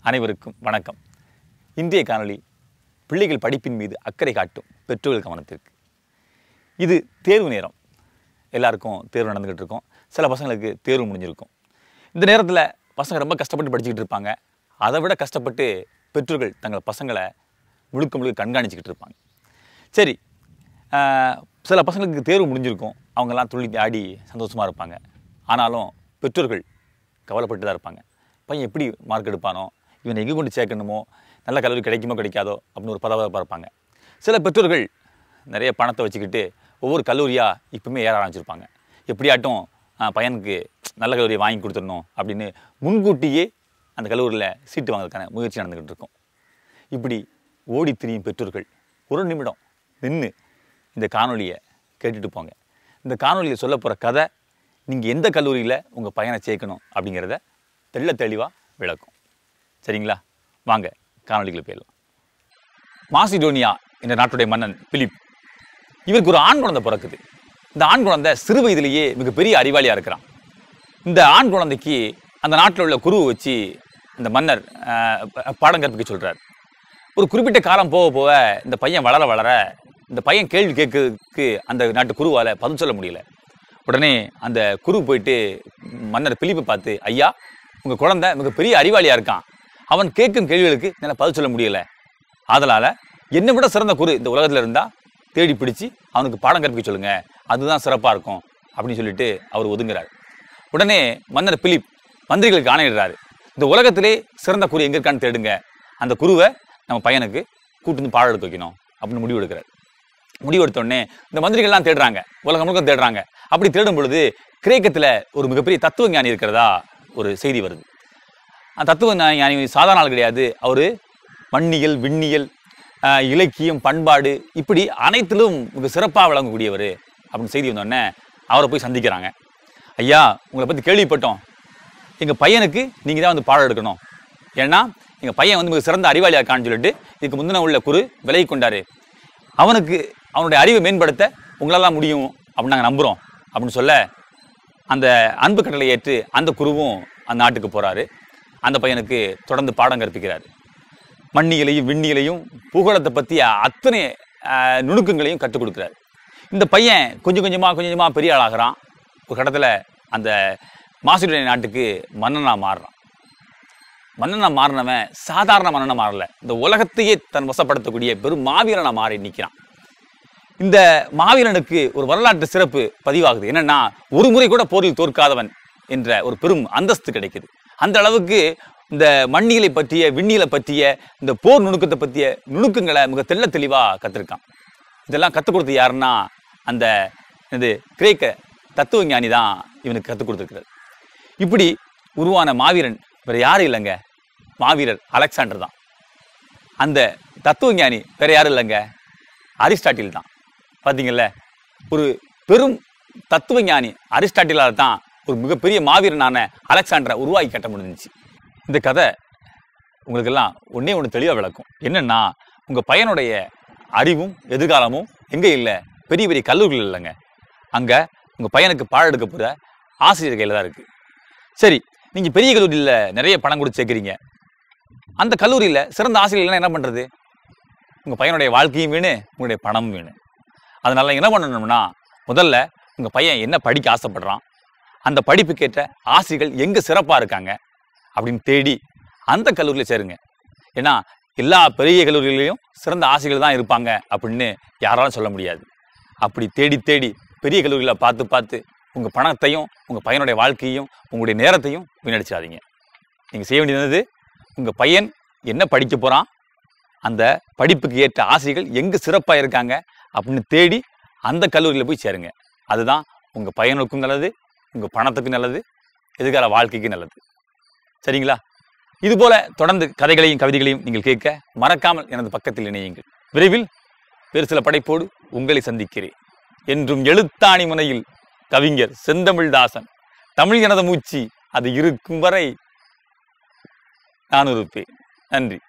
அனைவருக்கும் வணக்கம். இன்றைய காணொளி பிள்ளைகள் படிப்பின் மீது அக்கறை காட்டும் பெற்றோர்கள் கவனத்திற்கு. இது தேர்வு நேரம். எல்லாருக்கும் தேர்வு நடந்துகிட்டு இருக்கும். சில பசங்களுக்கு தேர்வு முடிஞ்சிருக்கும். இந்த நேரத்தில் பசங்க ரொம்ப கஷ்டப்பட்டு படிச்சுக்கிட்டு இருப்பாங்க. அதை விட கஷ்டப்பட்டு பெற்றோர்கள் தங்கள் பசங்களை முழுக்க கண்காணிச்சிக்கிட்டு இருப்பாங்க. சரி, சில பசங்களுக்கு தேர்வு முடிஞ்சிருக்கும். அவங்கெல்லாம் துள்ளி ஆடி சந்தோஷமாக இருப்பாங்க. ஆனாலும் பெற்றோர்கள் கவலைப்பட்டு தான் இருப்பாங்க. பையன் எப்படி மார்க் எடுப்பானோ, இவனை எங்கே கொண்டு சேர்க்கணுமோ, நல்ல கல்லூரி கிடைக்குமோ கிடைக்காதோ அப்படின்னு ஒரு பதவியாக இருப்பாங்க. சில பெற்றோர்கள் நிறைய பணத்தை வச்சுக்கிட்டு ஒவ்வொரு கல்லூரியாக இப்பவுமே ஏற ஆரம்பிச்சிருப்பாங்க. எப்படியாட்டும் பையனுக்கு நல்ல கல்லூரியை வாங்கி கொடுத்துடணும் அப்படின்னு முன்கூட்டியே அந்த கல்லூரியில் சீட்டு வாங்குறதுக்கான முயற்சி நடந்துக்கிட்டு இருக்கும். இப்படி ஓடி திரியும் பெற்றோர்கள் ஒரு நிமிடம் நின்று இந்த காணொலியை கேட்டுட்டு போங்க. இந்த காணொலியில் சொல்ல போகிற கதை நீங்கள் எந்த கல்லூரியில் உங்கள் பையனை சேர்க்கணும் அப்படிங்கிறத தெளிவாக விளக்கும். சரிங்களா? வாங்க காணொலிக்குள்ள போயிடலாம். மாசிடோனியா என்ற நாட்டுடைய மன்னன் பிலிப், இவருக்கு ஒரு ஆண் குழந்தை பிறக்குது. இந்த ஆண் குழந்தை சிறு வயதிலேயே மிகப்பெரிய அறிவாளியாக இருக்கிறான். இந்த ஆண் குழந்தைக்கு அந்த நாட்டில் உள்ள குருவை வச்சு இந்த மன்னர் பாடம் கற்பிக்க சொல்கிறார். ஒரு குறிப்பிட்ட காலம் போக போக இந்த பையன் வளர இந்த பையன் கேள்வி கேட்கறதுக்கு அந்த நாட்டு குருவால் பதில் சொல்ல முடியல. உடனே அந்த குரு போயிட்டு மன்னர் பிலிப்பை பார்த்து, ஐயா, உங்கள் குழந்தை மிகப்பெரிய அறிவாளியாக இருக்கான். அவன் கேட்கும் கேள்விகளுக்கு என்னால் பதில் சொல்ல முடியலை. அதனால் என்னை விட சிறந்த குரு இந்த உலகத்தில் இருந்தால் தேடி பிடிச்சி அவனுக்கு பாடம் கற்பிக்க சொல்லுங்கள், அதுதான் சிறப்பாக இருக்கும் அப்படின்னு சொல்லிட்டு அவர் ஒதுங்குறார். உடனே மன்னர் பிலிப் மந்திரிகளுக்கு ஆணையிடுறாரு, இந்த உலகத்திலே சிறந்த குரு எங்கே இருக்கான்னு தேடுங்க, அந்த குருவை நம்ம பையனுக்கு கூட்டு வந்து பாடம் எடுக்க வைக்கணும் அப்படின்னு முடிவு எடுக்கிறார். முடிவு எடுத்தோடனே இந்த மந்திரிகள்லாம் தேடுறாங்க, உலகம் முழுக்க தேடுறாங்க. அப்படி தேடும் பொழுது கிரேக்கத்தில் ஒரு மிகப்பெரிய தத்துவ ஞானி இருக்கிறதா ஒரு செய்தி வருது. அந்த தத்துவ ஞானி சாதாரண ஆள் கிடையாது. அவர் மண்ணியல், விண்ணியல், இலக்கியம், பண்பாடு இப்படி அனைத்திலும் மிக சிறப்பாக விளங்கக்கூடியவர் அப்படின்னு செய்தி வந்தோடனே அவரை போய் சந்திக்கிறாங்க. ஐயா, உங்களை பற்றி கேள்விப்பட்டோம். எங்கள் பையனுக்கு நீங்கள் தான் வந்து பாடம் எடுக்கணும். ஏன்னா எங்கள் பையன் வந்து மிக சிறந்த அறிவாளியாக இருக்கான்னு சொல்லிட்டு இதுக்கு முந்தின உள்ள குரு விலகி கொண்டாரு. அவனுக்கு அவனுடைய அறிவை மேம்படுத்த உங்களால் முடியும் அப்படின்னு நாங்கள் நம்புகிறோம் அப்படின்னு சொல்ல, அந்த அன்பு கட்டளை ஏற்று அந்த குருவும் அந்த நாட்டுக்கு போகிறாரு. அந்த பையனுக்கு தொடர்ந்து பாடம் கற்பிக்கிறார். மண்ணியலையும் விண்ணியலையும் பூகோளத்தை பற்றிய அத்தனை நுணுக்கங்களையும் கற்றுக் கொடுக்குறாரு. இந்த பையன் கொஞ்சம் கொஞ்சமாக பெரிய ஆளாகிறான். ஒரு கட்டத்தில் அந்த மாசிடோனியா நாட்டுக்கு மன்னனாக மாறுறான். மன்னனாக மாறினவன் சாதாரண மன்னனாக மாறல, இந்த உலகத்தையே தன் வசப்படுத்தக்கூடிய பெரும் மாவீரனாக மாறி நிற்கிறான். இந்த மாவீரனுக்கு ஒரு வரலாற்று சிறப்பு பதிவாகுது. என்னன்னா, ஒரு முறை கூட போரில் தோற்காதவன் என்ற ஒரு பெரும் அந்தஸ்து கிடைக்குது. அந்த அளவுக்கு இந்த மண்ணியலை பற்றிய, விண்ணியலை பற்றிய, இந்த போர் நுணுக்கத்தை பற்றிய நுணுக்கங்களை மிக தெளிவாக கற்றுருக்கான். இதெல்லாம் கற்றுக் கொடுத்து யாருன்னா அந்த கிரேக்க தத்துவ ஞானி தான் இவனுக்கு கற்றுக் கொடுத்துருக்கிறார். இப்படி உருவான மாவீரன் வேற யாரும் இல்லைங்க, மாவீரர் அலெக்சாண்டர் தான். அந்த தத்துவ ஞானி வேற யாரும் இல்லைங்க, அரிஸ்டாட்டில் தான். பார்த்தீங்கல்ல, ஒரு பெரும் தத்துவ ஞானி அரிஸ்டாட்டிலால் தான் ஒரு மிகப்பெரிய மாவீரனான அலெக்சாண்டரை உருவாக்கி கட்ட முடிஞ்சிச்சு. இந்த கதை உங்களுக்கெல்லாம் ஒன்று தெளிவாக விளக்கும். என்னன்னா, உங்கள் பையனுடைய அறிவும் எதிர்காலமும் எங்கே இல்லை, பெரிய கல்லூரிகள் இல்லைங்க, அங்கே உங்கள் பையனுக்கு பாடம் எடுக்க போகிற ஆசிரியர் கையில் தான் இருக்குது. சரி, நீங்கள் பெரிய கல்லூரியில் நிறைய பணம் கொடுத்து சேர்க்குறீங்க. அந்த கல்லூரியில் சிறந்த ஆசிரியர்கள்லாம் என்ன பண்ணுறது? உங்கள் பையனுடைய வாழ்க்கையும் வேணும், உங்களுடைய பணமும் வேணும். அதனால என்ன பண்ணணும்னா, முதல்ல உங்கள் பையன் என்ன படிக்க ஆசைப்படுறான், அந்த படிப்புக்கேற்ற ஆசிரியர்கள் எங்கே சிறப்பாக இருக்காங்க அப்படின்னு தேடி அந்த கல்லூரியில் சேருங்க. ஏன்னா எல்லா பெரிய கல்லூரிகளையும் சிறந்த ஆசிரியர்கள் தான் இருப்பாங்க அப்படின்னு யாராலும் சொல்ல முடியாது. அப்படி தேடி பெரிய கல்லூரிகளை பார்த்து உங்கள் பணத்தையும் உங்கள் பையனுடைய வாழ்க்கையையும் உங்களுடைய நேரத்தையும் வீணடிச்சிடாதீங்க. நீங்கள் செய்ய வேண்டியது, உங்கள் பையன் என்ன படிக்க போகிறான், அந்த படிப்புக்கு ஏற்ற ஆசிரியர்கள் எங்கே சிறப்பாக இருக்காங்க அப்படின்னு தேடி அந்த கல்லூரியில் போய் சேருங்க. அதுதான் உங்கள் பையனுக்கும் நல்லது, உங்கள் பணத்துக்கும் நல்லது, எதிர்கால வாழ்க்கைக்கும் நல்லது. சரிங்களா? இதுபோல தொடர்ந்து கதைகளையும் கவிதைகளையும் நீங்கள் கேட்க மறக்காமல் எனது பக்கத்தில் இணையுங்கள். விரைவில் வேறு சில படைப்போடு உங்களை சந்திக்கிறேன். என்றும் எழுத்தாணி முனையில் கவிஞர் செந்தமிழ்தாசன். தமிழ் எனது மூச்சு, அது இருக்கும் வரை நான் இருப்பேன். நன்றி.